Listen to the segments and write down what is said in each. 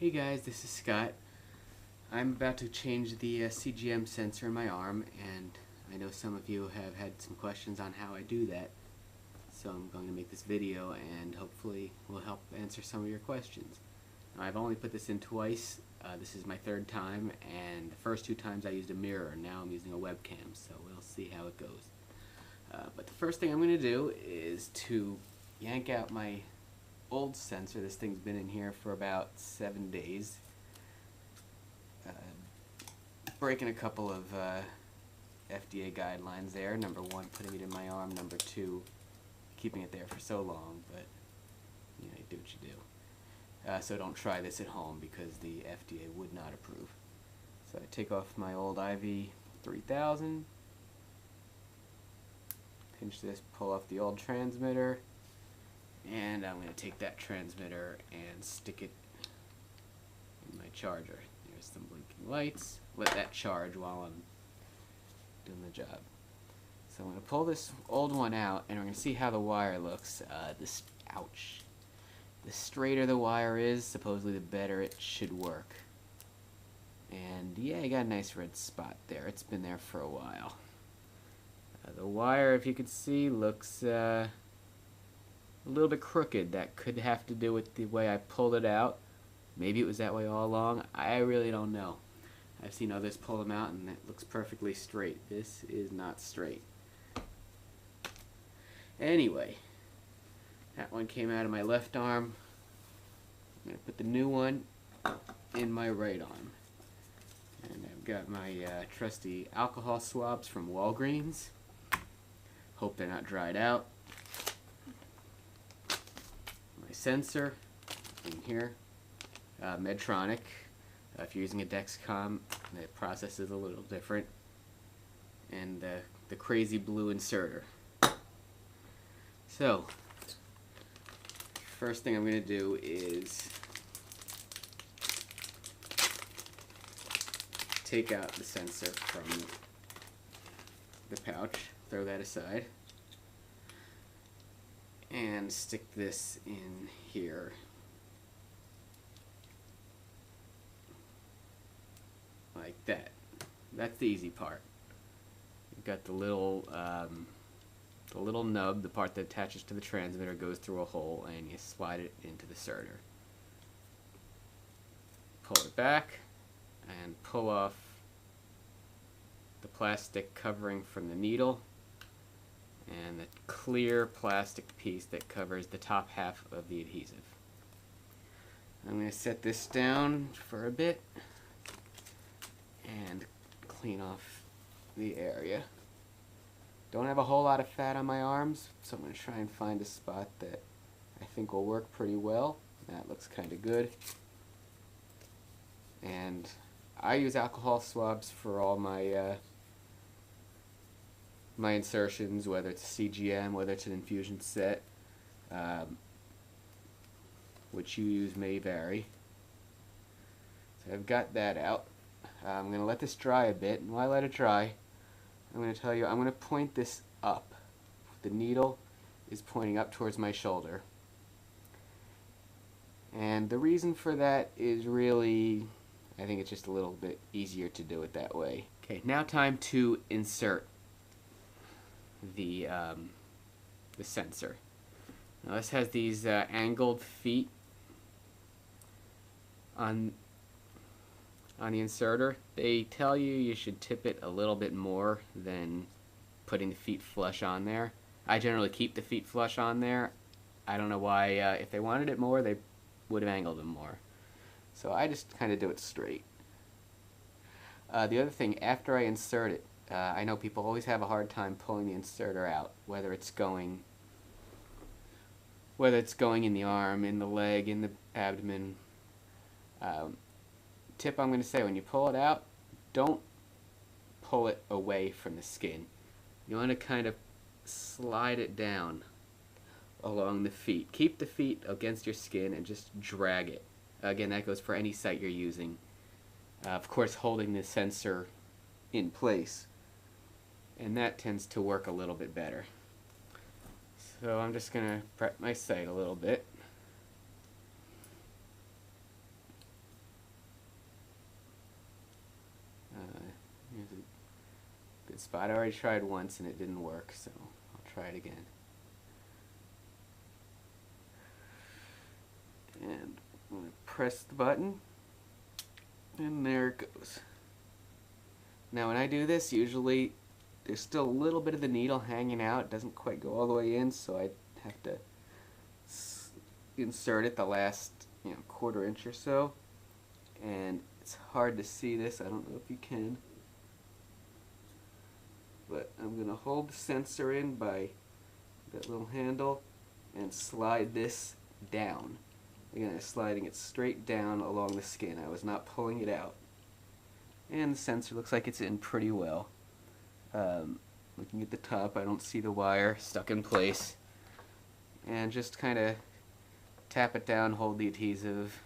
Hey guys, this is Scott. I'm about to change the CGM sensor in my arm, and I know some of you have had some questions on how I do that. So I'm going to make this video and hopefully will help answer some of your questions. Now, I've only put this in twice. This is my third time, and the first two times I used a mirror. Now I'm using a webcam, so we'll see how it goes. But the first thing I'm going to do is to yank out my old sensor. This thing's been in here for about 7 days. Breaking a couple of FDA guidelines there. Number one, putting it in my arm. Number two, keeping it there for so long, but you do what you do. So don't try this at home because the FDA would not approve. So I take off my old IV 3000, pinch this, pull off the old transmitter, and I'm going to take that transmitter and stick it in my charger. There's some blinking lights. Let that charge while I'm doing the job. So I'm going to pull this old one out, and we're going to see how the wire looks. Ouch. The straighter the wire is, supposedly the better it should work. And yeah, you got a nice red spot there. It's been there for a while. The wire, if you could see, looks a little bit crooked. That could have to do with the way I pulled it out. Maybe it was that way all along. I really don't know. I've seen others pull them out and it looks perfectly straight. This is not straight. Anyway, that one came out of my left arm. I'm going to put the new one in my right arm. And I've got my trusty alcohol swabs from Walgreens. Hope they're not dried out. My sensor in here. Medtronic. If you're using a Dexcom, the process is a little different. And the crazy blue inserter. So, first thing I'm going to do is take out the sensor from the pouch, throw that aside, and stick this in here. Like that. That's the easy part. You've got the little nub, the part that attaches to the transmitter, goes through a hole, and you slide it into the inserter. Pull it back, and pull off the plastic covering from the needle, and the clear plastic piece that covers the top half of the adhesive. I'm going to set this down for a bit and clean off the area. Don't have a whole lot of fat on my arms, so I'm going to try and find a spot that I think will work pretty well. That looks kind of good. And I use alcohol swabs for all my my insertions, whether it's a CGM, whether it's an infusion set. Which you use may vary. So I've got that out. I'm going to let this dry a bit, and while I let it dry, I'm going to tell you, I'm going to point this up. The needle is pointing up towards my shoulder. And the reason for that is really, I think it's just a little bit easier to do it that way. Okay, now time to insert the sensor. Now this has these angled feet on the inserter. They tell you should tip it a little bit more than putting the feet flush on there. I generally keep the feet flush on there. I don't know why. If they wanted it more, they would have angled them more. So I just kind of do it straight. The other thing, after I insert it, I know people always have a hard time pulling the inserter out, whether it's going in the arm, in the leg, in the abdomen. Tip I'm going to say, when you pull it out, don't pull it away from the skin. You want to kind of slide it down along the feet. Keep the feet against your skin and just drag it. Again, that goes for any site you're using. Of course, holding the sensor in place. And that tends to work a little bit better. So I'm just going to prep my site a little bit. good spot. I already tried once and it didn't work, so I'll try it again. And I'm going to press the button, and there it goes. Now when I do this, usually there's still a little bit of the needle hanging out. It doesn't quite go all the way in, so I have to insert it the last quarter inch or so. And it's hard to see this. I don't know if you can. But I'm going to hold the sensor in by that little handle and slide this down. Again, I'm sliding it straight down along the skin. I was not pulling it out. And the sensor looks like it's in pretty well. Looking at the top, I don't see the wire stuck in place. And just kind of tap it down, hold the adhesive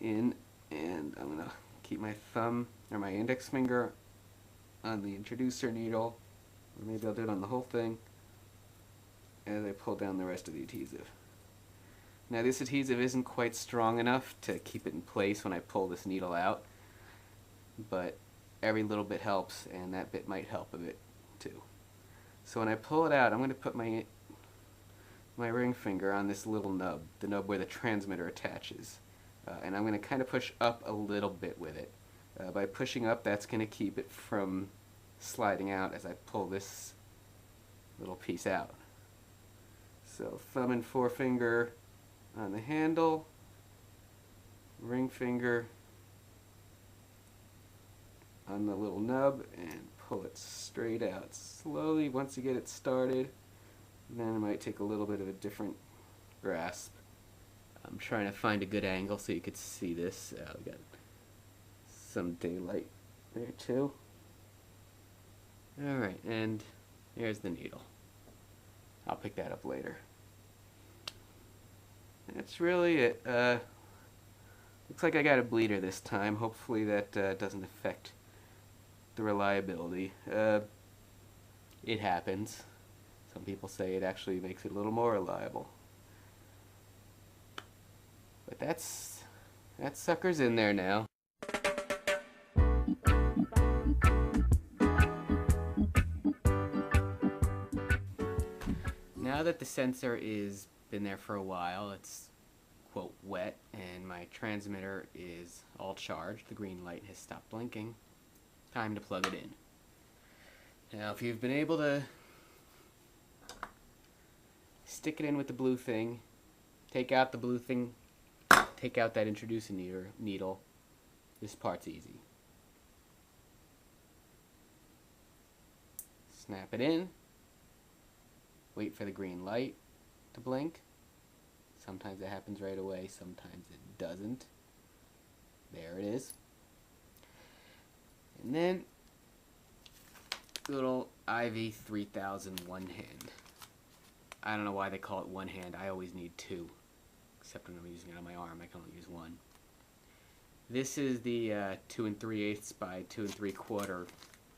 in, and I'm going to keep my thumb or my index finger on the introducer needle, or maybe I'll do it on the whole thing, as I pull down the rest of the adhesive. Now this adhesive isn't quite strong enough to keep it in place when I pull this needle out, but every little bit helps, and that bit might help a bit too. So when I pull it out, I'm going to put my ring finger on this little nub, the nub where the transmitter attaches, and I'm going to kind of push up a little bit with it. By pushing up, that's going to keep it from sliding out as I pull this little piece out. So thumb and forefinger on the handle, ring finger on the little nub, and pull it straight out slowly. Once you get it started, then it might take a little bit of a different grasp. I'm trying to find a good angle so you could see this. We got some daylight there too. Alright, and here's the needle. I'll pick that up later. That's really it. Looks like I got a bleeder this time. Hopefully that doesn't affect the reliability. It happens. Some people say it actually makes it a little more reliable. But that sucker's in there now. Now that the sensor is been there for a while, it's quote wet, and my transmitter is all charged, the green light has stopped blinking, time to plug it in. Now if you've been able to stick it in with the blue thing, take out the blue thing, take out that introducer needle, this part's easy. Snap it in, wait for the green light to blink. Sometimes it happens right away, sometimes it doesn't. There it is. And then little IV 3000 one hand. I don't know why they call it one hand. I always need two, except when I'm using it on my arm. I can only use one. This is the 2 3/8 by 2 3/4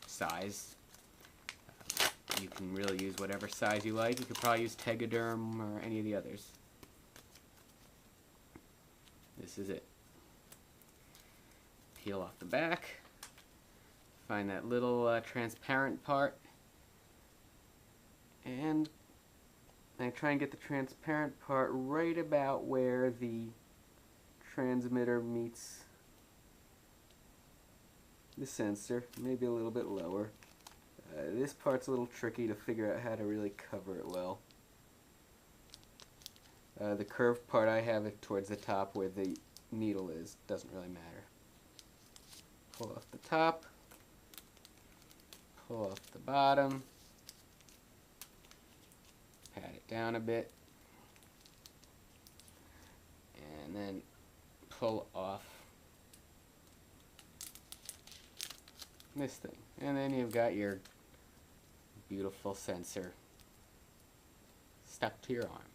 size. You can really use whatever size you like. You could probably use Tegaderm or any of the others. This is it. Peel off the back. Find that little transparent part. And I try and get the transparent part right about where the transmitter meets the sensor, maybe a little bit lower. This part's a little tricky to figure out how to really cover it well. The curved part, I have it towards the top where the needle is. Doesn't really matter. Pull off the top, pull off the bottom, pat it down a bit, and then pull off this thing. And then you've got your beautiful sensor stuck to your arm.